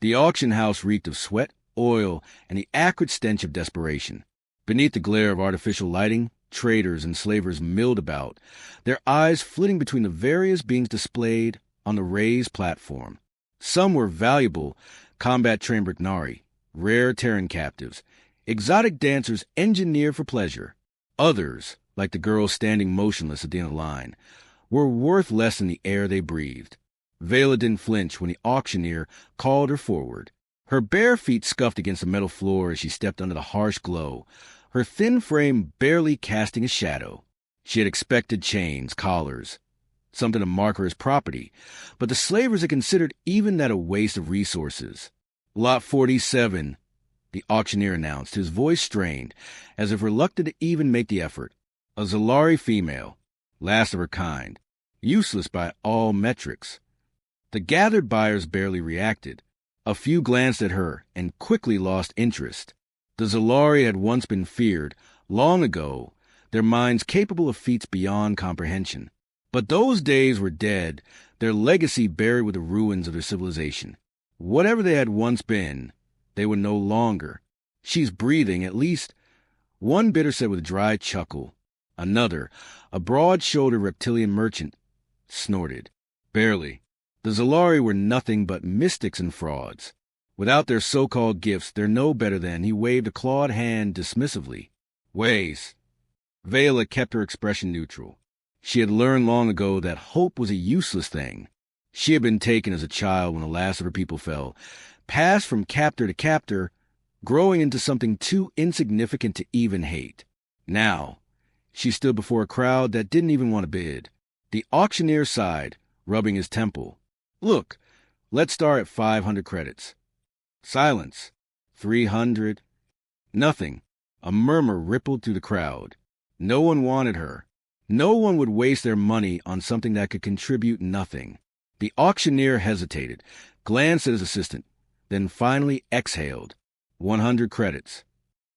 The auction house reeked of sweat, oil, and the acrid stench of desperation. Beneath the glare of artificial lighting, traders and slavers milled about, their eyes flitting between the various beings displayed on the raised platform. Some were valuable combat-trained Briknari, rare Terran captives, exotic dancers engineered for pleasure. Others, like the girl standing motionless at the end of the line, were worth less than the air they breathed. Vela didn't flinch when the auctioneer called her forward. Her bare feet scuffed against the metal floor as she stepped under the harsh glow, her thin frame barely casting a shadow. She had expected chains, collars, something to mark her as property, but the slavers had considered even that a waste of resources. Lot 47, the auctioneer announced, his voice strained, as if reluctant to even make the effort. A Zalari female, last of her kind, useless by all metrics. The gathered buyers barely reacted. A few glanced at her and quickly lost interest. The Zalari had once been feared, long ago, their minds capable of feats beyond comprehension. But those days were dead, their legacy buried with the ruins of their civilization. Whatever they had once been, they were no longer. She's breathing, at least, one bidder said with a dry chuckle. Another, a broad-shouldered reptilian merchant, snorted. Barely. The Zalari were nothing but mystics and frauds. Without their so-called gifts, they're no better than, he waved a clawed hand dismissively. Ways. Vela kept her expression neutral. She had learned long ago that hope was a useless thing. She had been taken as a child when the last of her people fell, passed from captor to captor, growing into something too insignificant to even hate. Now, she stood before a crowd that didn't even want to bid. The auctioneer sighed, rubbing his temple. Look, let's start at 500 credits. Silence. 300. Nothing. A murmur rippled through the crowd. No one wanted her. No one would waste their money on something that could contribute nothing. The auctioneer hesitated, glanced at his assistant, then finally exhaled. 100 credits.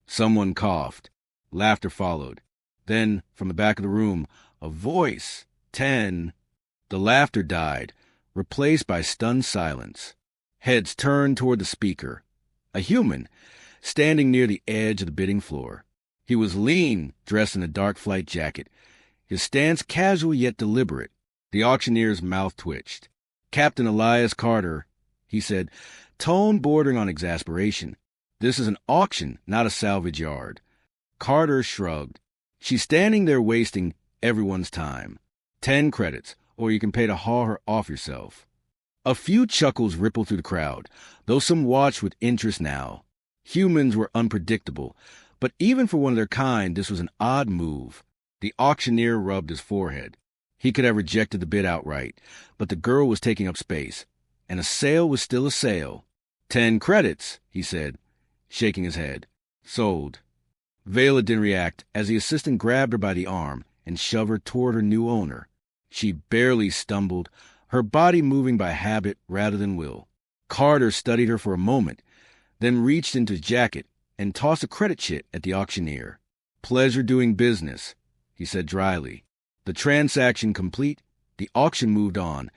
Someone coughed. Laughter followed. Then, from the back of the room, a voice. 10. The laughter died, replaced by stunned silence. Heads turned toward the speaker. A human, standing near the edge of the bidding floor. He was lean, dressed in a dark flight jacket, his stance casual yet deliberate. The auctioneer's mouth twitched. Captain Elias Carter, he said, tone bordering on exasperation. This is an auction, not a salvage yard. Carter shrugged. She's standing there wasting everyone's time. 10 credits, or you can pay to haul her off yourself. A few chuckles rippled through the crowd, though some watched with interest now. Humans were unpredictable, but even for one of their kind, this was an odd move. The auctioneer rubbed his forehead. He could have rejected the bid outright, but the girl was taking up space, and a sale was still a sale. 10 credits, he said, shaking his head. Sold. Vela didn't react as the assistant grabbed her by the arm and shoved her toward her new owner. She barely stumbled, her body moving by habit rather than will. Carter studied her for a moment, then reached into his jacket and tossed a credit chit at the auctioneer. Pleasure doing business, he said dryly. The transaction complete, the auction moved on,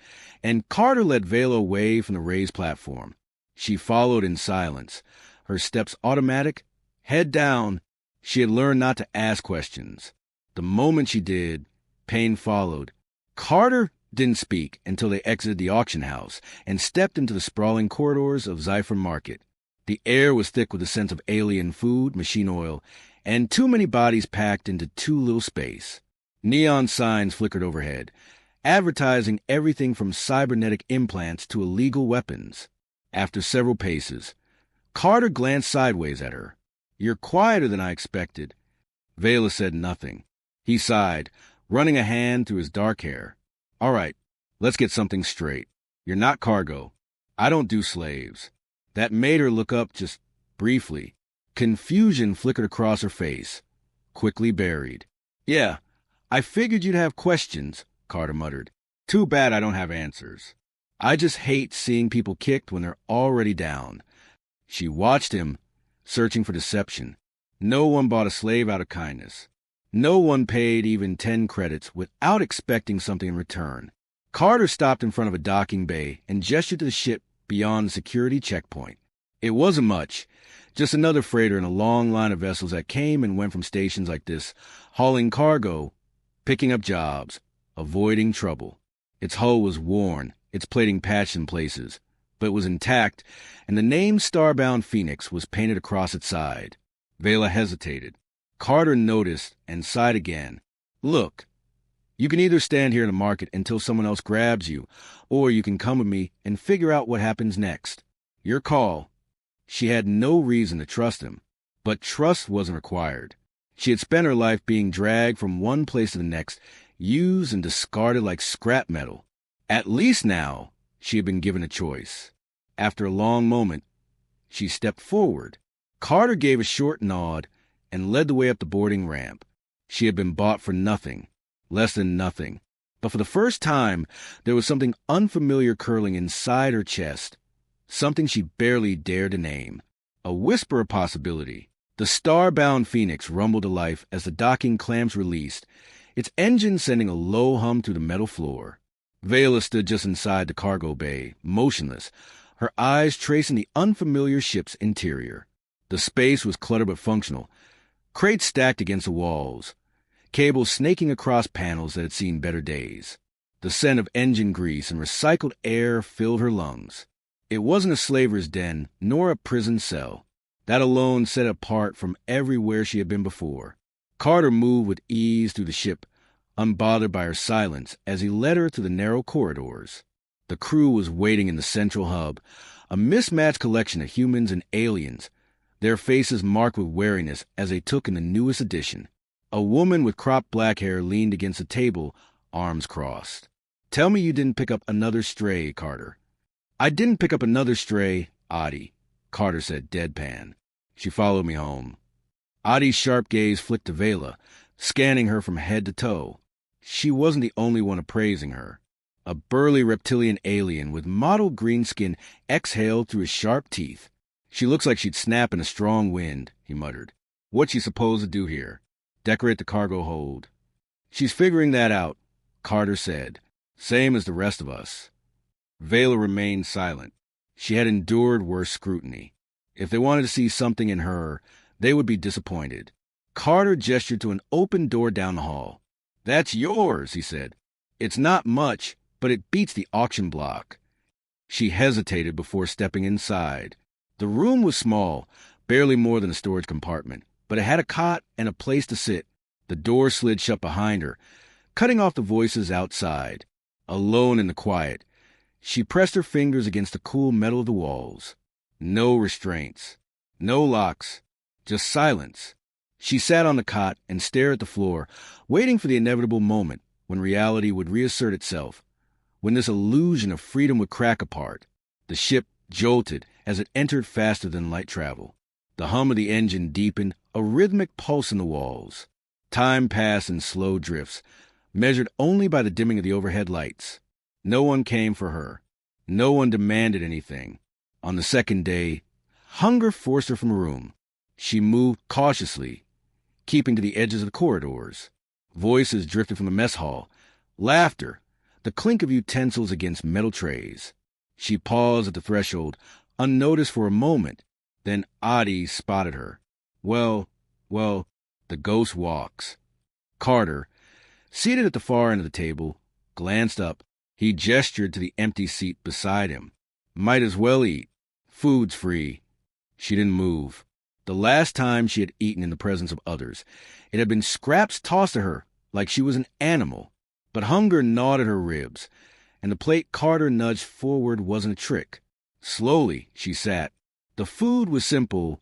and Carter led Vela away from the raised platform. She followed in silence, her steps automatic, head down. She had learned not to ask questions. The moment she did, pain followed. Carter didn't speak until they exited the auction house and stepped into the sprawling corridors of Zyphron Market. The air was thick with the scent of alien food, machine oil, and too many bodies packed into too little space. Neon signs flickered overhead, advertising everything from cybernetic implants to illegal weapons. After several paces, Carter glanced sideways at her. You're quieter than I expected. Vela said nothing. He sighed, running a hand through his dark hair. All right, let's get something straight. You're not cargo. I don't do slaves. That made her look up just briefly. Confusion flickered across her face, quickly buried. Yeah, I figured you'd have questions, Carter muttered. Too bad I don't have answers. I just hate seeing people kicked when they're already down. She watched him, searching for deception. No one bought a slave out of kindness. No one paid even 10 credits without expecting something in return. Carter stopped in front of a docking bay and gestured to the ship beyond the security checkpoint. It wasn't much, just another freighter in a long line of vessels that came and went from stations like this, hauling cargo, picking up jobs, avoiding trouble. Its hull was worn, its plating patched in places, but it was intact, and the name Starbound Phoenix was painted across its side. Vela hesitated. Carter noticed and sighed again. Look, you can either stand here in the market until someone else grabs you, or you can come with me and figure out what happens next. Your call. She had no reason to trust him, but trust wasn't required. She had spent her life being dragged from one place to the next, used and discarded like scrap metal. At least now, she had been given a choice. After a long moment, she stepped forward. Carter gave a short nod and led the way up the boarding ramp. She had been bought for nothing, less than nothing. But for the first time, there was something unfamiliar curling inside her chest, something she barely dared to name. A whisper of possibility. The Starbound Phoenix rumbled to life as the docking clamps released, its engine sending a low hum through the metal floor. Vela stood just inside the cargo bay, motionless, her eyes tracing the unfamiliar ship's interior. The space was cluttered but functional, crates stacked against the walls, cables snaking across panels that had seen better days. The scent of engine grease and recycled air filled her lungs. It wasn't a slaver's den, nor a prison cell. That alone set it apart from everywhere she had been before. Carter moved with ease through the ship, unbothered by her silence, as he led her to the narrow corridors. The crew was waiting in the central hub, a mismatched collection of humans and aliens, their faces marked with wariness as they took in the newest addition. A woman with cropped black hair leaned against a table, arms crossed. "Tell me you didn't pick up another stray, Carter." "I didn't pick up another stray, Adi," Carter said deadpan. She followed me home. Adi's sharp gaze flicked to Vela, scanning her from head to toe. She wasn't the only one appraising her. A burly reptilian alien with mottled green skin exhaled through his sharp teeth. "She looks like she'd snap in a strong wind," he muttered. "What's she supposed to do here? Decorate the cargo hold?" "She's figuring that out," Carter said. "Same as the rest of us." Vela remained silent. She had endured worse scrutiny. If they wanted to see something in her, they would be disappointed. Carter gestured to an open door down the hall. "That's yours," he said. "It's not much, but it beats the auction block." She hesitated before stepping inside. The room was small, barely more than a storage compartment, but it had a cot and a place to sit. The door slid shut behind her, cutting off the voices outside. Alone in the quiet, she pressed her fingers against the cool metal of the walls. No restraints, no locks, just silence. She sat on the cot and stared at the floor, waiting for the inevitable moment when reality would reassert itself, when this illusion of freedom would crack apart. The ship jolted as it entered faster than light travel. The hum of the engine deepened, a rhythmic pulse in the walls. Time passed in slow drifts, measured only by the dimming of the overhead lights. No one came for her. No one demanded anything. On the second day, hunger forced her from the room. She moved cautiously, keeping to the edges of the corridors. Voices drifted from the mess hall. Laughter, the clink of utensils against metal trays. She paused at the threshold, unnoticed for a moment. Then Adi spotted her. Well, the ghost walks. Carter, seated at the far end of the table, glanced up. He gestured to the empty seat beside him. "Might as well eat. Food's free." She didn't move. The last time she had eaten in the presence of others, it had been scraps tossed to her like she was an animal. But hunger gnawed at her ribs, and the plate Carter nudged forward wasn't a trick. Slowly, she sat. The food was simple: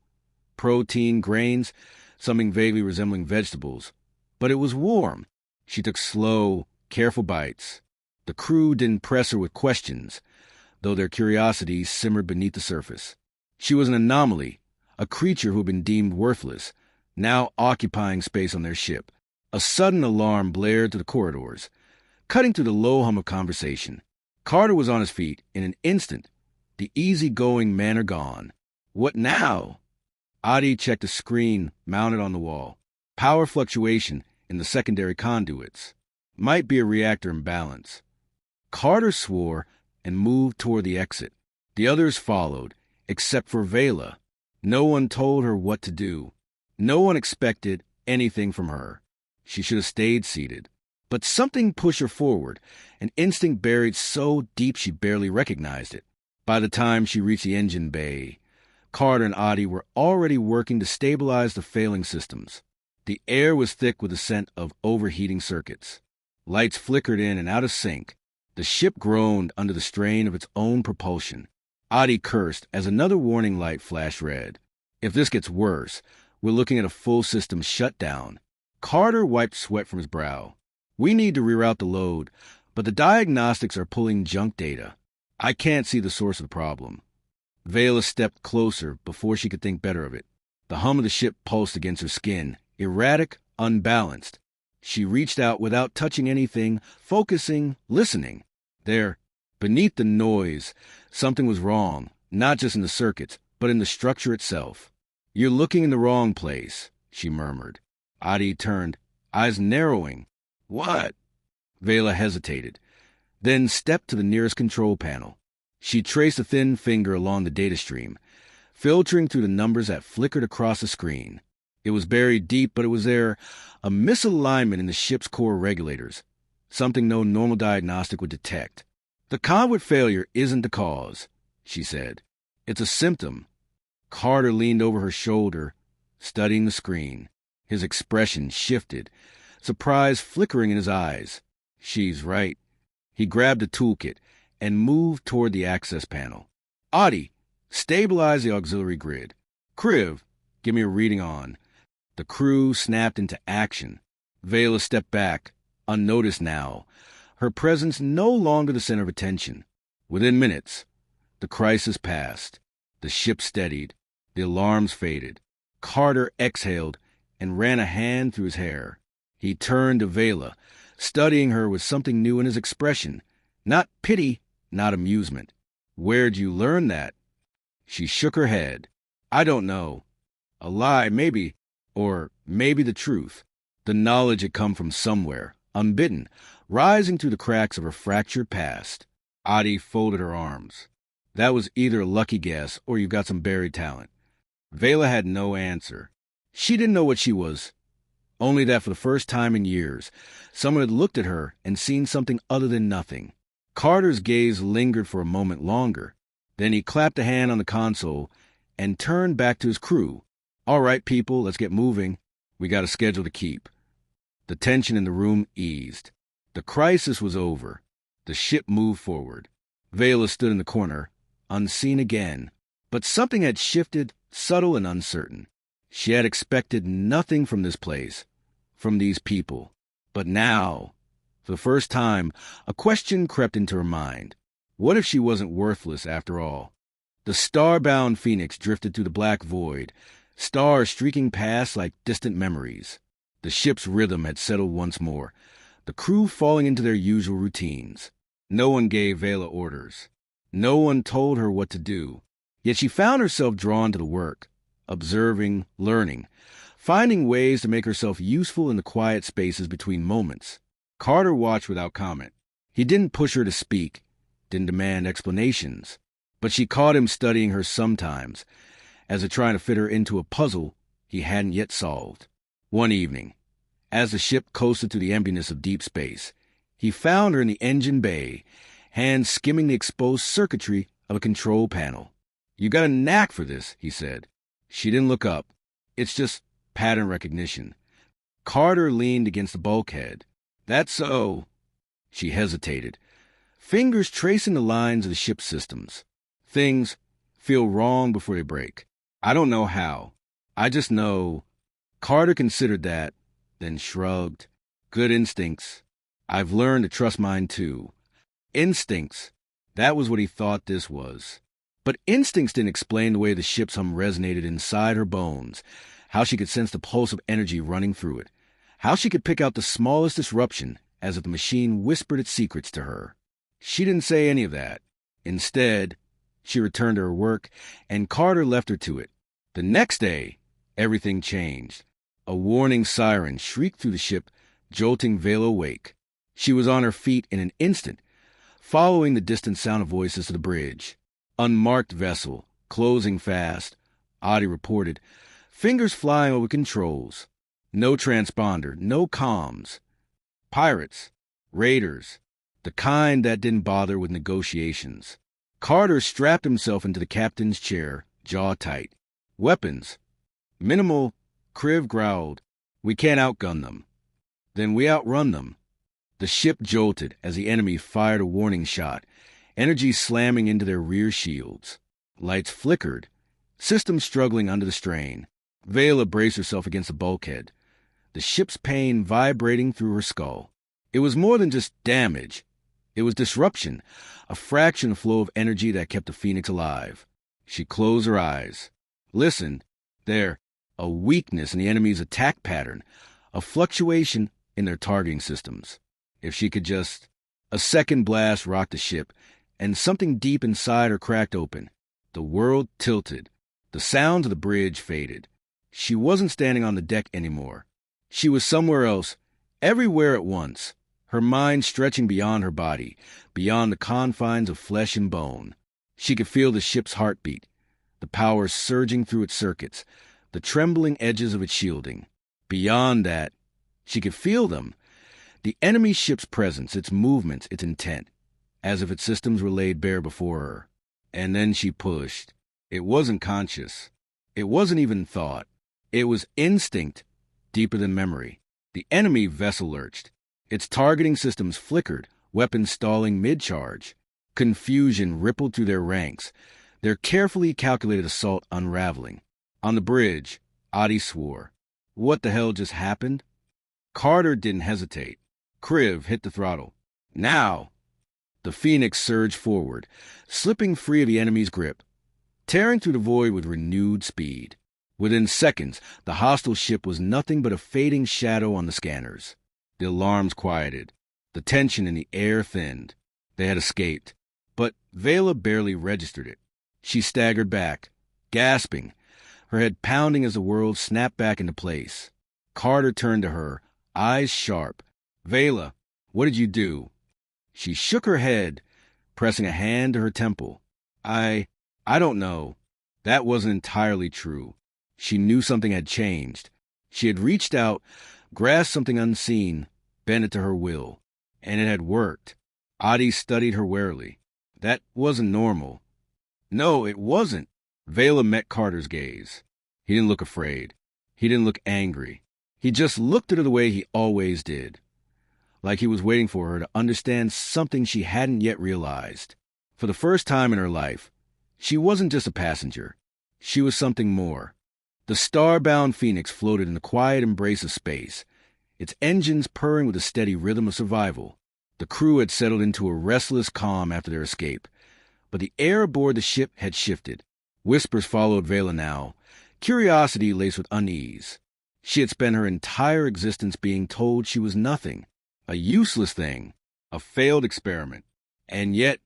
protein, grains, something vaguely resembling vegetables. But it was warm. She took slow, careful bites. The crew didn't press her with questions, though their curiosity simmered beneath the surface. She was an anomaly, a creature who had been deemed worthless, now occupying space on their ship. A sudden alarm blared through the corridors, cutting through the low hum of conversation. Carter was on his feet in an instant, the easy-going manner gone. "What now?" Adi checked a screen mounted on the wall. Power fluctuation in the secondary conduits. Might be a reactor imbalance. Carter swore and moved toward the exit. The others followed, except for Vela. No one told her what to do. No one expected anything from her. She should have stayed seated. But something pushed her forward, an instinct buried so deep she barely recognized it. By the time she reached the engine bay, Carter and Adi were already working to stabilize the failing systems. The air was thick with the scent of overheating circuits. Lights flickered in and out of sync. The ship groaned under the strain of its own propulsion. Adi cursed as another warning light flashed red. If this gets worse, we're looking at a full system shutdown. Carter wiped sweat from his brow. We need to reroute the load, but the diagnostics are pulling junk data. I can't see the source of the problem. Vela stepped closer before she could think better of it. The hum of the ship pulsed against her skin, erratic, unbalanced. She reached out without touching anything, focusing, listening. There, beneath the noise, something was wrong, not just in the circuits, but in the structure itself. "You're looking in the wrong place," she murmured. Adi turned, eyes narrowing. "What?" Vela hesitated, then stepped to the nearest control panel. She traced a thin finger along the data stream, filtering through the numbers that flickered across the screen. It was buried deep, but it was there, a misalignment in the ship's core regulators, something no normal diagnostic would detect. "The conduit failure isn't the cause," she said. "It's a symptom." Carter leaned over her shoulder, studying the screen. His expression shifted, surprise flickering in his eyes. "She's right." He grabbed a toolkit and moved toward the access panel. "Adi, stabilize the auxiliary grid. Kriv, give me a reading on." The crew snapped into action. Vela stepped back, unnoticed now, her presence no longer the center of attention. Within minutes, the crisis passed. The ship steadied. The alarms faded. Carter exhaled and ran a hand through his hair. He turned to Vela, studying her with something new in his expression. Not pity, not amusement. "Where'd you learn that?" She shook her head. "I don't know. A lie, maybe. Or maybe the truth." The knowledge had come from somewhere, unbidden, rising through the cracks of her fractured past. Adi folded her arms. "That was either a lucky guess or you've got some buried talent." Vela had no answer. She didn't know what she was. Only that for the first time in years, someone had looked at her and seen something other than nothing. Carter's gaze lingered for a moment longer. Then he clapped a hand on the console and turned back to his crew. "All right, people, let's get moving. We got a schedule to keep." The tension in the room eased. The crisis was over. The ship moved forward. Vela stood in the corner, unseen again. But something had shifted, subtle and uncertain. She had expected nothing from this place, from these people. But now, for the first time, a question crept into her mind. What if she wasn't worthless after all? The star-bound phoenix drifted through the black void, stars streaking past like distant memories. The ship's rhythm had settled once more, the crew falling into their usual routines. No one gave Vela orders. No one told her what to do. Yet she found herself drawn to the work, observing, learning, finding ways to make herself useful in the quiet spaces between moments. Carter watched without comment. He didn't push her to speak, didn't demand explanations. But she caught him studying her sometimes, as if trying to fit her into a puzzle he hadn't yet solved. One evening, as the ship coasted through the emptiness of deep space, he found her in the engine bay, hands skimming the exposed circuitry of a control panel. "You got a knack for this," he said. She didn't look up. "It's just pattern recognition." Carter leaned against the bulkhead. "That's so." She hesitated, fingers tracing the lines of the ship's systems. "Things feel wrong before they break. I don't know how. I just know." Carter considered that, then shrugged. "Good instincts. I've learned to trust mine too." Instincts. That was what he thought this was. But instincts didn't explain the way the ship's hum resonated inside her bones, how she could sense the pulse of energy running through it, how she could pick out the smallest disruption as if the machine whispered its secrets to her. She didn't say any of that. Instead, she returned to her work, and Carter left her to it. The next day, everything changed. A warning siren shrieked through the ship, jolting Vela awake. She was on her feet in an instant, following the distant sound of voices to the bridge. Unmarked vessel, closing fast. Adi reported. Fingers flying over controls. No transponder, no comms. Pirates. Raiders. The kind that didn't bother with negotiations. Carter strapped himself into the captain's chair, jaw tight. Weapons. Minimal. Kriv growled. We can't outgun them. Then we outrun them. The ship jolted as the enemy fired a warning shot, energy slamming into their rear shields. Lights flickered, systems struggling under the strain. Vela braced herself against the bulkhead, the ship's pain vibrating through her skull. It was more than just damage. It was disruption, a fraction flow of energy that kept the Phoenix alive. She closed her eyes. Listened. There, a weakness in the enemy's attack pattern, a fluctuation in their targeting systems. If she could just... A second blast rocked the ship, and something deep inside her cracked open. The world tilted. The sounds of the bridge faded. She wasn't standing on the deck anymore. She was somewhere else, everywhere at once, her mind stretching beyond her body, beyond the confines of flesh and bone. She could feel the ship's heartbeat, the power surging through its circuits, the trembling edges of its shielding. Beyond that, she could feel them. The enemy ship's presence, its movements, its intent, as if its systems were laid bare before her. And then she pushed. It wasn't conscious. It wasn't even thought. It was instinct, deeper than memory. The enemy vessel lurched. Its targeting systems flickered, weapons stalling mid-charge. Confusion rippled through their ranks, their carefully calculated assault unraveling. On the bridge, Adi swore. What the hell just happened? Carter didn't hesitate. Kriv hit the throttle. Now! The Phoenix surged forward, slipping free of the enemy's grip, tearing through the void with renewed speed. Within seconds, the hostile ship was nothing but a fading shadow on the scanners. The alarms quieted. The tension in the air thinned. They had escaped. But Vela barely registered it. She staggered back, gasping, her head pounding as the world snapped back into place. Carter turned to her, eyes sharp. Vela, what did you do? She shook her head, pressing a hand to her temple. I don't know. That wasn't entirely true. She knew something had changed. She had reached out, grasped something unseen, bent it to her will. And it had worked. Adi studied her warily. That wasn't normal. No, it wasn't. Vela met Carter's gaze. He didn't look afraid. He didn't look angry. He just looked at her the way he always did. Like he was waiting for her to understand something she hadn't yet realized. For the first time in her life, she wasn't just a passenger. She was something more. The star-bound Phoenix floated in the quiet embrace of space, its engines purring with a steady rhythm of survival. The crew had settled into a restless calm after their escape, but the air aboard the ship had shifted. Whispers followed Vela now, curiosity laced with unease. She had spent her entire existence being told she was nothing, a useless thing, a failed experiment. And yet,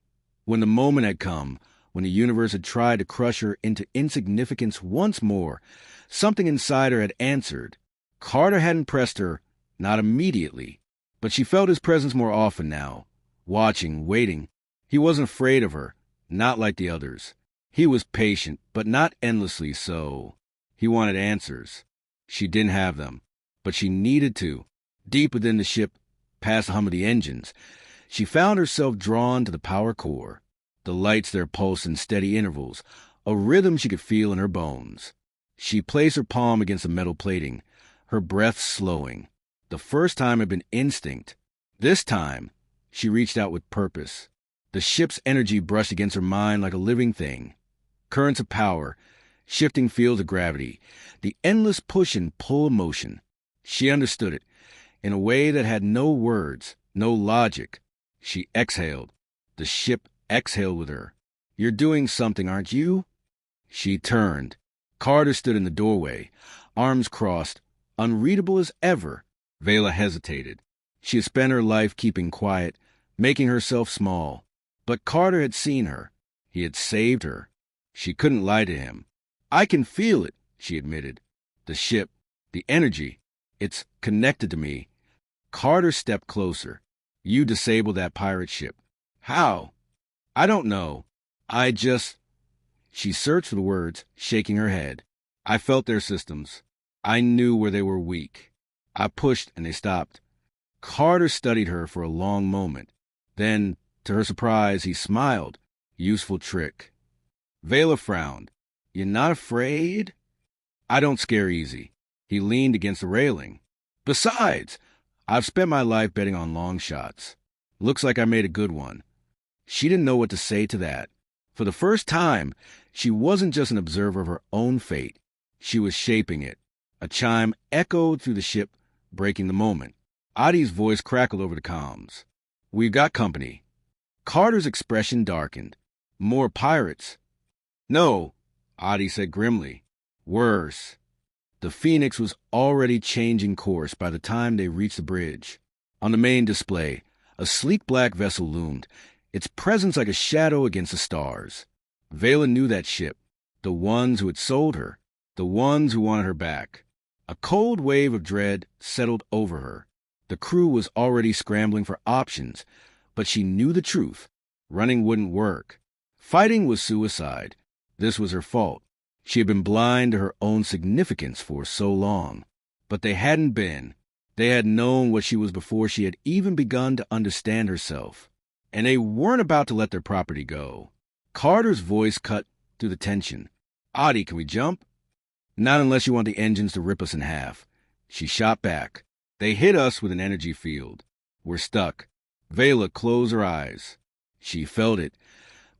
when the moment had come, when the universe had tried to crush her into insignificance once more, something inside her had answered. Carter hadn't pressed her, not immediately, but she felt his presence more often now, watching, waiting. He wasn't afraid of her, not like the others. He was patient, but not endlessly so. He wanted answers. She didn't have them, but she needed to. Deep within the ship, past the hum of the engines, she found herself drawn to the power core. The lights there pulsed in steady intervals, a rhythm she could feel in her bones. She placed her palm against the metal plating, her breath slowing. The first time had been instinct. This time, she reached out with purpose. The ship's energy brushed against her mind like a living thing. Currents of power, shifting fields of gravity, the endless push and pull of motion. She understood it, in a way that had no words, no logic. She exhaled. The ship exhaled with her. You're doing something, aren't you? She turned. Carter stood in the doorway, arms crossed, unreadable as ever. Vela hesitated. She had spent her life keeping quiet, making herself small. But Carter had seen her. He had saved her. She couldn't lie to him. I can feel it, she admitted. The ship, the energy, it's connected to me. Carter stepped closer. You disabled that pirate ship. How? I don't know. She searched for the words, shaking her head. I felt their systems. I knew where they were weak. I pushed, and they stopped. Carter studied her for a long moment. Then, to her surprise, he smiled. Useful trick. Vela frowned. "You're not afraid?" "I don't scare easy." He leaned against the railing. "Besides, I've spent my life betting on long shots. Looks like I made a good one." She didn't know what to say to that. For the first time, she wasn't just an observer of her own fate. She was shaping it. A chime echoed through the ship, breaking the moment. Adi's voice crackled over the comms. "We've got company." Carter's expression darkened. "More pirates." "No," Adi said grimly. "Worse." The Phoenix was already changing course by the time they reached the bridge. On the main display, a sleek black vessel loomed, its presence like a shadow against the stars. Vela knew that ship, the ones who had sold her, the ones who wanted her back. A cold wave of dread settled over her. The crew was already scrambling for options, but she knew the truth. Running wouldn't work. Fighting was suicide. This was her fault. She had been blind to her own significance for so long. But they hadn't been. They had known what she was before she had even begun to understand herself. And they weren't about to let their property go. Carter's voice cut through the tension. "Adi, can we jump?" "Not unless you want the engines to rip us in half." She shot back. "They hit us with an energy field. We're stuck." Vela closed her eyes. She felt it,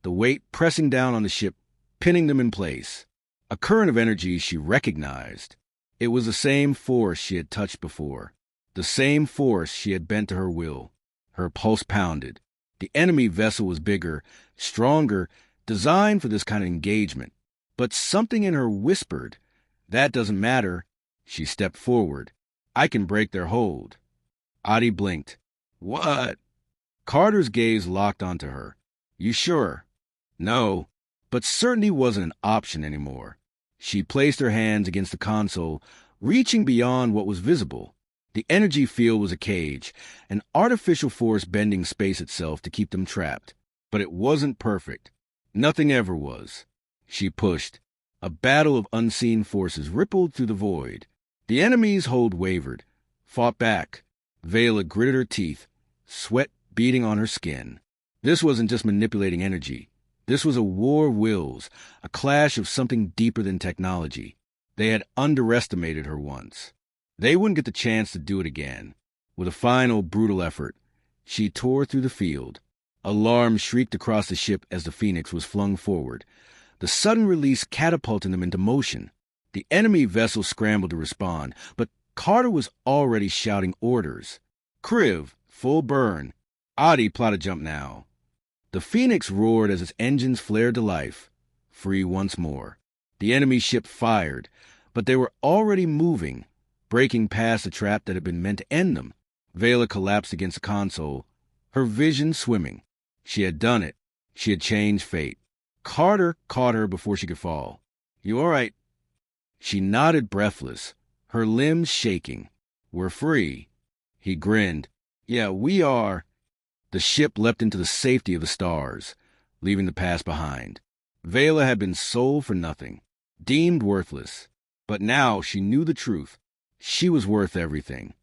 the weight pressing down on the ship, pinning them in place. A current of energy she recognized. It was the same force she had touched before, the same force she had bent to her will. Her pulse pounded. The enemy vessel was bigger, stronger, designed for this kind of engagement. But something in her whispered, "That doesn't matter." She stepped forward. "I can break their hold." Adi blinked. "What?" Carter's gaze locked onto her. "You sure?" "No." But certainty wasn't an option anymore. She placed her hands against the console, reaching beyond what was visible. The energy field was a cage, an artificial force bending space itself to keep them trapped. But it wasn't perfect. Nothing ever was. She pushed. A battle of unseen forces rippled through the void. The enemy's hold wavered, fought back. Vela gritted her teeth, sweat beading on her skin. This wasn't just manipulating energy. This was a war of wills, a clash of something deeper than technology. They had underestimated her once. They wouldn't get the chance to do it again. With a final, brutal effort, she tore through the field. Alarm shrieked across the ship as the Phoenix was flung forward. The sudden release catapulted them into motion. The enemy vessel scrambled to respond, but Carter was already shouting orders. "Kriv, full burn." Adi, plot a jump now. The Phoenix roared as its engines flared to life, free once more. The enemy ship fired, but they were already moving, breaking past the trap that had been meant to end them. Vela collapsed against the console, her vision swimming. She had done it. She had changed fate. Carter caught her before she could fall. "You all right?" She nodded, breathless, her limbs shaking. "We're free." He grinned. "Yeah, we are." The ship leapt into the safety of the stars, leaving the past behind. Vela had been sold for nothing, deemed worthless. But now she knew the truth. She was worth everything.